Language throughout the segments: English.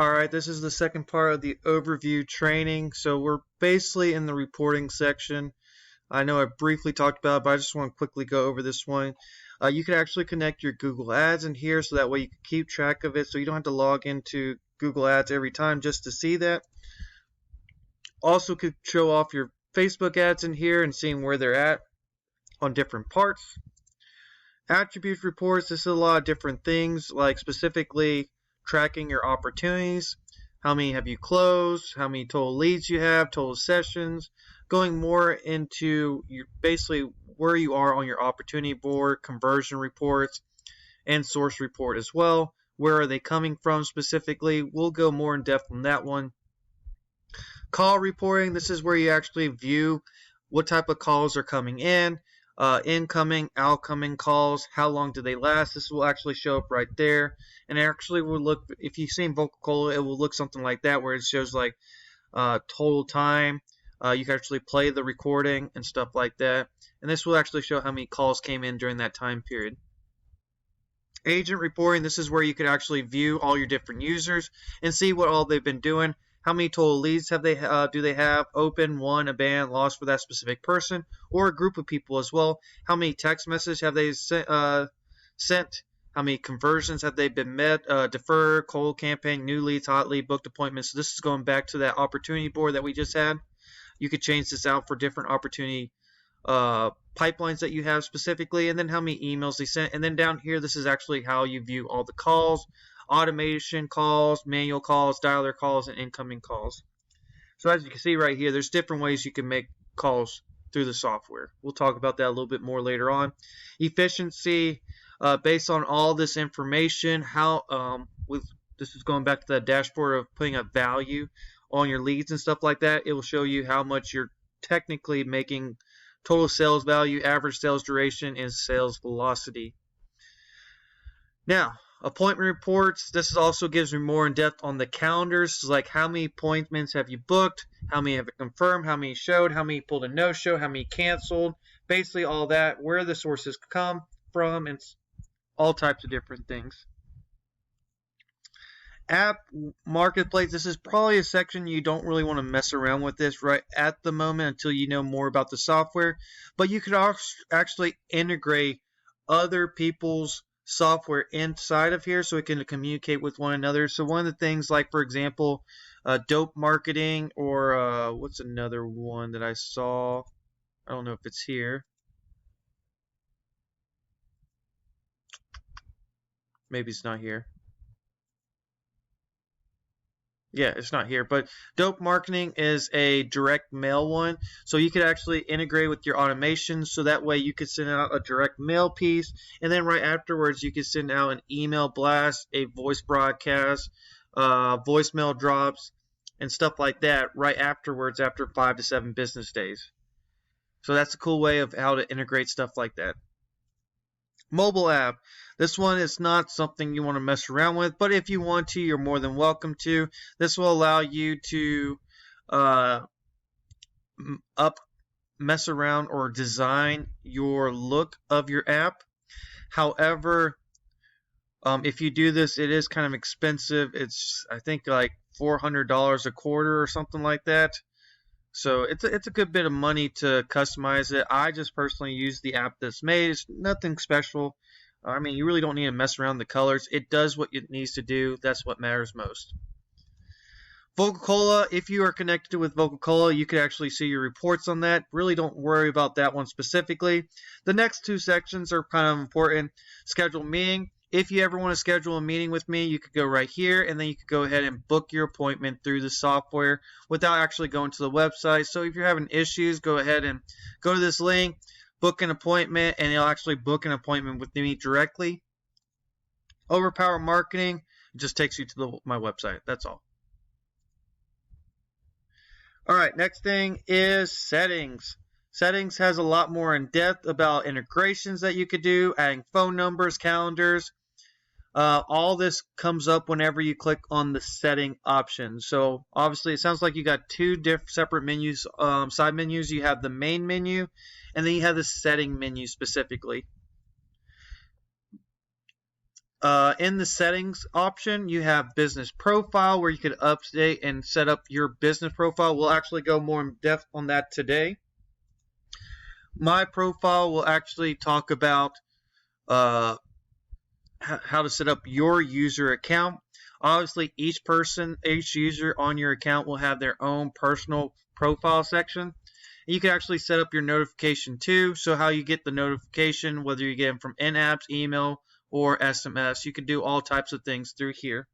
Alright, this is the second part of the overview training. So we're basically in the reporting section. I know I briefly talked about it, but I just want to quickly go over this one. You can actually connect your Google Ads in here so that way you can keep track of it, so you don't have to log into Google Ads every time just to see that. Also could show off your Facebook ads in here and seeing where they're at on different parts. Attribute reports, this is a lot of different things, like specifically tracking your opportunities. How many have you closed? How many total leads you have? Total sessions? Going more into basically where you are on your opportunity board, conversion reports, and source report as well. Where are they coming from specifically? We'll go more in depth on that one. Call reporting, this is where you actually view what type of calls are coming in. Incoming, outgoing calls, how long do they last? This will actually show up right there, and it actually will look, if you've seen VocalCola, it will look something like that, where it shows like total time. You can actually play the recording and stuff like that, and this will actually show how many calls came in during that time period. Agent reporting, this is where you could actually view all your different users and see what all they've been doing. How many total leads have they do they have? Open, won, abandoned, lost for that specific person or a group of people as well. How many text messages have they sent? How many conversions have they been met? Deferred, cold campaign, new leads, hot lead, booked appointments. So this is going back to that opportunity board that we just had. You could change this out for different opportunity pipelines that you have specifically, and then how many emails they sent. And then down here, this is actually how you view all the calls. Automation calls, manual calls, dialer calls, and incoming calls. So as you can see right here, there's different ways you can make calls through the software. We'll talk about that a little bit more later on. Efficiency, based on all this information, this is going back to the dashboard of putting a value on your leads and stuff like that. It will show you how much you're technically making, total sales value, average sales duration, and sales velocity. Now, appointment reports, this also gives me more in depth on the calendars, like how many appointments have you booked, how many have it confirmed, how many showed, how many pulled a no-show, how many canceled, basically all that, where the sources come from, and all types of different things. App marketplace, this is probably a section you don't really want to mess around with this right at the moment until you know more about the software, but you could actually integrate other people's software inside of here so it can communicate with one another. So one of the things, like for example, dope marketing, or what's another one that I saw? I don't know if it's here. Maybe it's not here. Yeah, it's not here, but dope marketing is a direct mail one. So you could actually integrate with your automation, so that way you could send out a direct mail piece, and then right afterwards you could send out an email blast, a voice broadcast, voicemail drops, and stuff like that right afterwards, after 5 to 7 business days. So that's a cool way of how to integrate stuff like that. Mobile app. This one is not something you want to mess around with, but if you want to, you're more than welcome to. This will allow you to mess around or design your look of your app. However, if you do this, it is kind of expensive. It's, I think, like $400 a quarter or something like that. So it's a good bit of money to customize it. I just personally use the app that's made. It's nothing special. I mean, you really don't need to mess around the colors. It does what it needs to do. That's what matters most. VocalCola, if you are connected with VocalCola, you could actually see your reports on that. Really don't worry about that one specifically. The next two sections are kind of important. Schedule meeting. If you ever want to schedule a meeting with me, you could go right here, and then you could go ahead and book your appointment through the software without actually going to the website. So if you're having issues, go ahead and go to this link, book an appointment, and it'll actually book an appointment with me directly. OverPower Marketing, it just takes you to my website. That's all. All right, next thing is settings. Settings has a lot more in depth about integrations that you could do, adding phone numbers, calendars. All this comes up whenever you click on the setting option. So obviously it sounds like you got two separate menus, side menus. You have the main menu, and then you have the setting menu specifically. In the settings option, you have business profile where you could update and set up your business profile. We'll actually go more in depth on that today. My profile will actually talk about how to set up your user account. Obviously, each user on your account will have their own personal profile section. You can actually set up your notification too. So how you get the notification, whether you get them from in-apps, email, or SMS. You can do all types of things through here.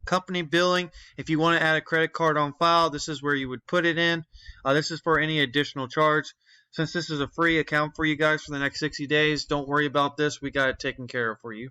Company billing, if you want to add a credit card on file, this is where you would put it in. This is for any additional charge. Since this is a free account for you guys for the next 60 days, don't worry about this. We got it taken care of for you.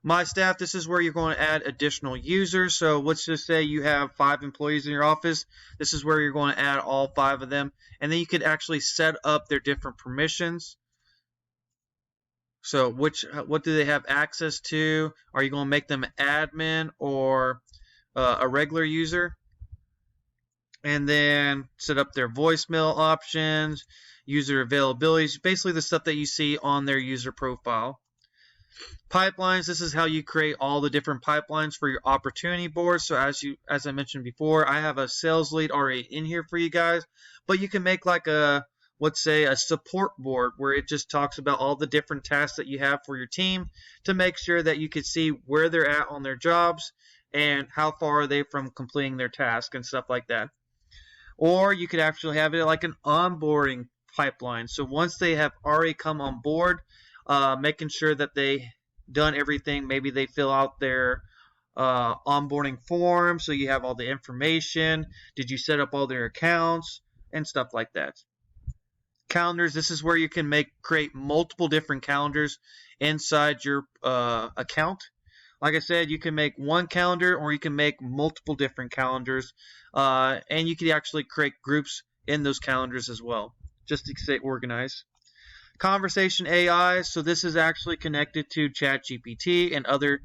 My staff, this is where you're going to add additional users. So let's just say you have 5 employees in your office. This is where you're going to add all 5 of them. And then you could actually set up their different permissions. So what do they have access to? Are you going to make them an admin or a regular user? And then set up their voicemail options, user availabilities, basically the stuff that you see on their user profile. Pipelines, this is how you create all the different pipelines for your opportunity board. So as I mentioned before, I have a sales lead already in here for you guys, but you can make like let's say a support board where it just talks about all the different tasks that you have for your team to make sure that you can see where they're at on their jobs and how far are they from completing their task and stuff like that. Or you could actually have it like an onboarding pipeline. So once they have already come on board, making sure that they done everything, maybe they fill out their onboarding form so you have all the information. Did you set up all their accounts and stuff like that. Calendars, this is where you can create multiple different calendars inside your account. Like I said, you can make one calendar or you can make multiple different calendars, and you can actually create groups in those calendars as well, just to stay organized. Conversation AI, so this is actually connected to ChatGPT and other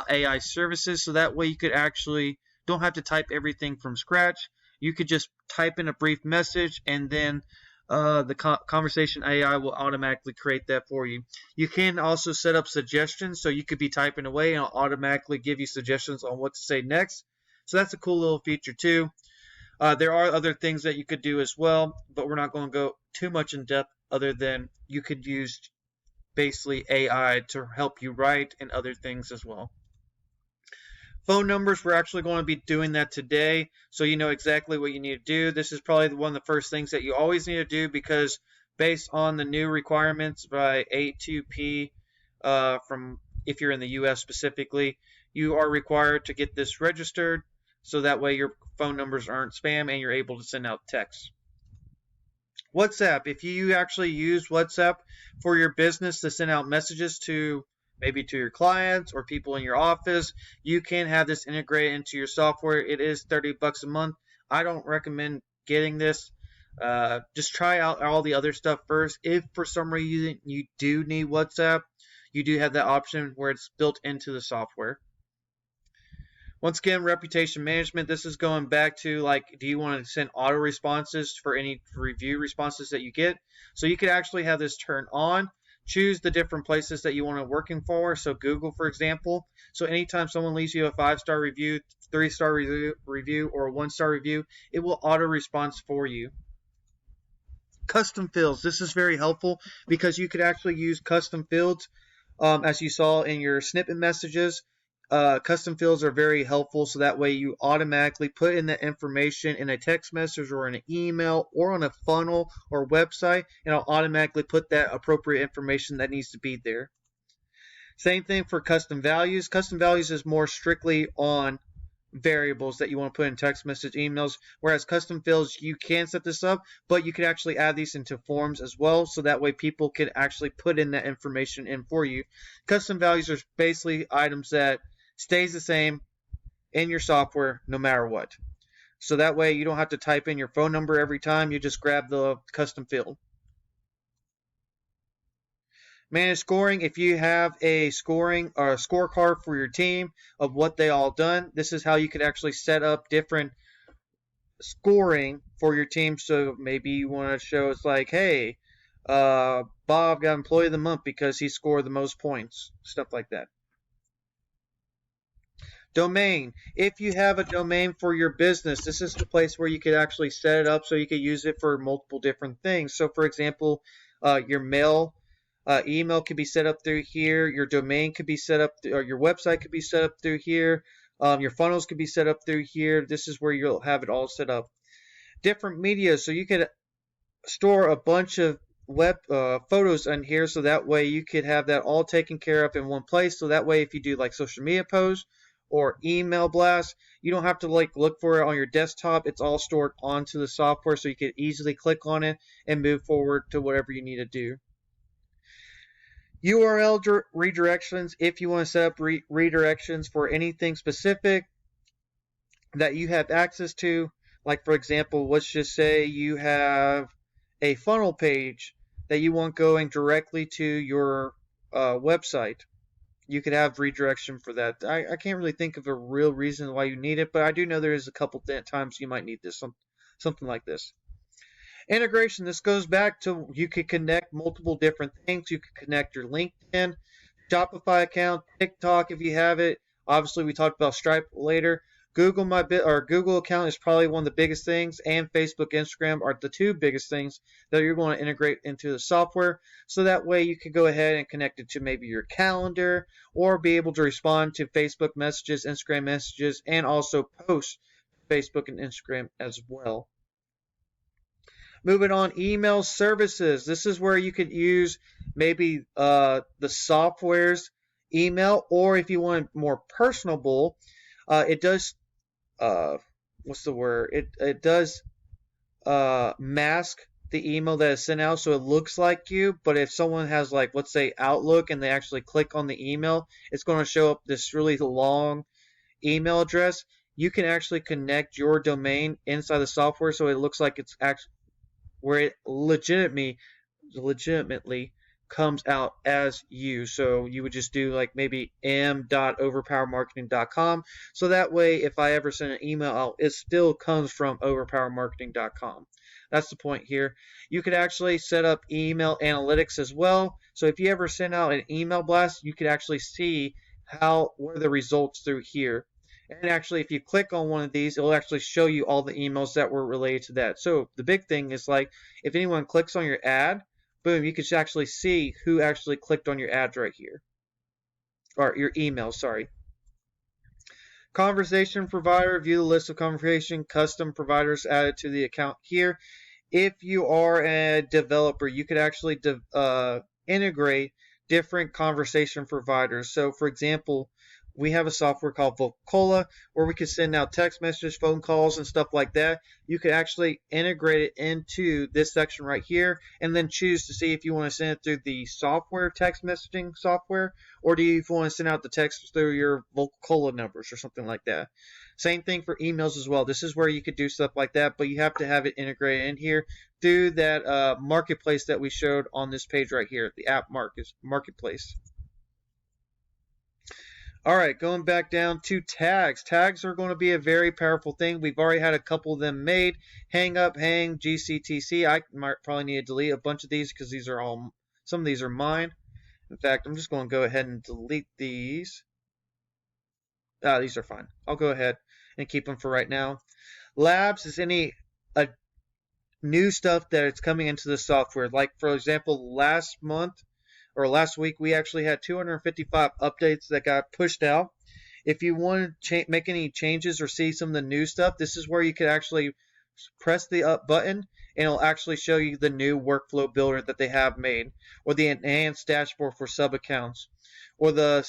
AI services, so that way you could actually don't have to type everything from scratch. You could just type in a brief message and then the conversation AI will automatically create that for you. You can also set up suggestions, so you could be typing away and it'll automatically give you suggestions on what to say next. So that's a cool little feature too. There are other things that you could do as well, but we're not going to go too much in depth other than you could use basically AI to help you write and other things as well. Phone numbers, we're actually going to be doing that today, so you know exactly what you need to do. This is probably one of the first things that you always need to do because based on the new requirements by A2P from if you're in the US specifically, you are required to get this registered so that way your phone numbers aren't spam and you're able to send out texts. WhatsApp, if you actually use WhatsApp for your business to send out messages to maybe to your clients or people in your office, you can have this integrated into your software. It is $30 a month. I don't recommend getting this. Just try out all the other stuff first. If for some reason you do need WhatsApp, you do have that option where it's built into the software. Once again, reputation management, this is going back to like, do you want to send auto responses for any review responses that you get? So you could actually have this turned on. Choose the different places that you want to working for. So Google, for example. So anytime someone leaves you a 5-star review, 3-star review, or a 1-star review, it will auto response for you. Custom fields. This is very helpful because you could actually use custom fields as you saw in your snippet messages. Custom fields are very helpful, so that way you automatically put in the information in a text message or in an email or on a funnel or website, and it'll automatically put that appropriate information that needs to be there. Same thing for custom values. Custom values is more strictly on variables that you want to put in text message emails, whereas custom fields, you can set this up, but you can actually add these into forms as well, so that way people can actually put in that information in for you. Custom values are basically items that stays the same in your software no matter what. So that way you don't have to type in your phone number every time, you just grab the custom field. Manage scoring. If you have a scoring or a scorecard for your team of what they all done, this is how you could actually set up different scoring for your team. So maybe you want to show it's like, hey, Bob got Employee of the Month because he scored the most points, stuff like that. Domain. If you have a domain for your business, this is the place where you could actually set it up so you could use it for multiple different things. So, for example, your email could be set up through here. Your domain could be set up, or your website could be set up through here. Your funnels could be set up through here. This is where you'll have it all set up. Different media. So you could store a bunch of web photos in here, so that way you could have that all taken care of in one place. So that way, if you do like social media posts or email blasts, you don't have to like look for it on your desktop. It's all stored onto the software, so you can easily click on it and move forward to whatever you need to do. URL redirections. If you want to set up redirections for anything specific that you have access to, like for example, let's just say you have a funnel page that you want going directly to your website. You could have redirection for that. I can't really think of a real reason why you need it, but I do know there is a couple times you might need this, something like this. Integration. This goes back to you could connect multiple different things. You could connect your LinkedIn, Shopify account, TikTok if you have it. Obviously, we talked about Stripe later. Google account is probably one of the biggest things, and Facebook, Instagram are the two biggest things that you're going to integrate into the software. So that way you can go ahead and connect it to maybe your calendar, or be able to respond to Facebook messages, Instagram messages, and also post Facebook and Instagram as well. Moving on, email services. This is where you could use maybe the software's email, or if you want more personable, it does what's the word? It does mask the email that is sent out, so it looks like you. But if someone has, like, let's say Outlook, and they actually click on the email, it's going to show up this really long email address. You can actually connect your domain inside the software, so it looks like it's actually where it legitimately comes out as you. So you would just do like maybe m.overpowermarketing.com. So that way, if I ever send an email out, it still comes from overpowermarketing.com. That's the point here. You could actually set up email analytics as well. So if you ever send out an email blast, you could actually see what are the results through here. And actually, if you click on one of these, it'll actually show you all the emails that were related to that. So the big thing is, like, if anyone clicks on your ad, boom, you can actually see who actually clicked on your ads right here. Or your email, sorry. Conversation provider, view the list of conversation custom providers added to the account here. If you are a developer, you could actually integrate different conversation providers. So, for example, we have a software called VocalCola where we can send out text messages, phone calls, and stuff like that. You could actually integrate it into this section right here, and then choose to see if you want to send it through the software text messaging software, or do you want to send out the text through your VocalCola numbers or something like that. Same thing for emails as well. This is where you could do stuff like that, but you have to have it integrated in here through that marketplace that we showed on this page right here, the app marketplace. All right, going back down to tags. Tags are going to be a very powerful thing. We've already had a couple of them made. Hang up, hang, GCTC. I might probably need to delete a bunch of these because some of these are mine. In fact, I'm just going to go ahead and delete these. These are fine. I'll go ahead and keep them for right now. Labs is any new stuff that is coming into the software. Like, for example, last week, we actually had 255 updates that got pushed out. If you want to make any changes or see some of the new stuff, this is where you could actually press the up button, and it'll actually show you the new workflow builder that they have made, or the enhanced dashboard for sub accounts, or the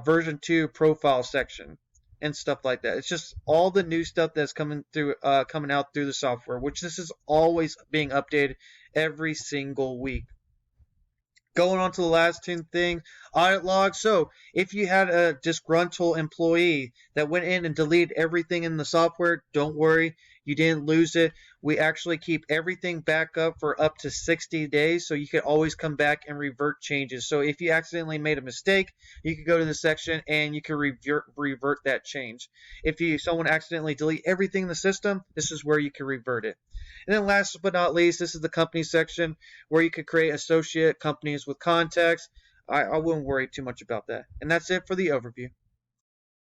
version 2 profile section, and stuff like that. It's just all the new stuff that's coming out through the software, which this is always being updated every single week. Going on to the last 10 things, audit logs. So if you had a disgruntled employee that went in and deleted everything in the software, don't worry. You didn't lose it. We actually keep everything back up for up to 60 days, so you can always come back and revert changes. So if you accidentally made a mistake, you can go to the section and you can revert that change. If someone accidentally delete everything in the system, this is where you can revert it. And then last but not least, this is the company section where you could create associate companies with contacts. I wouldn't worry too much about that. And that's it for the overview.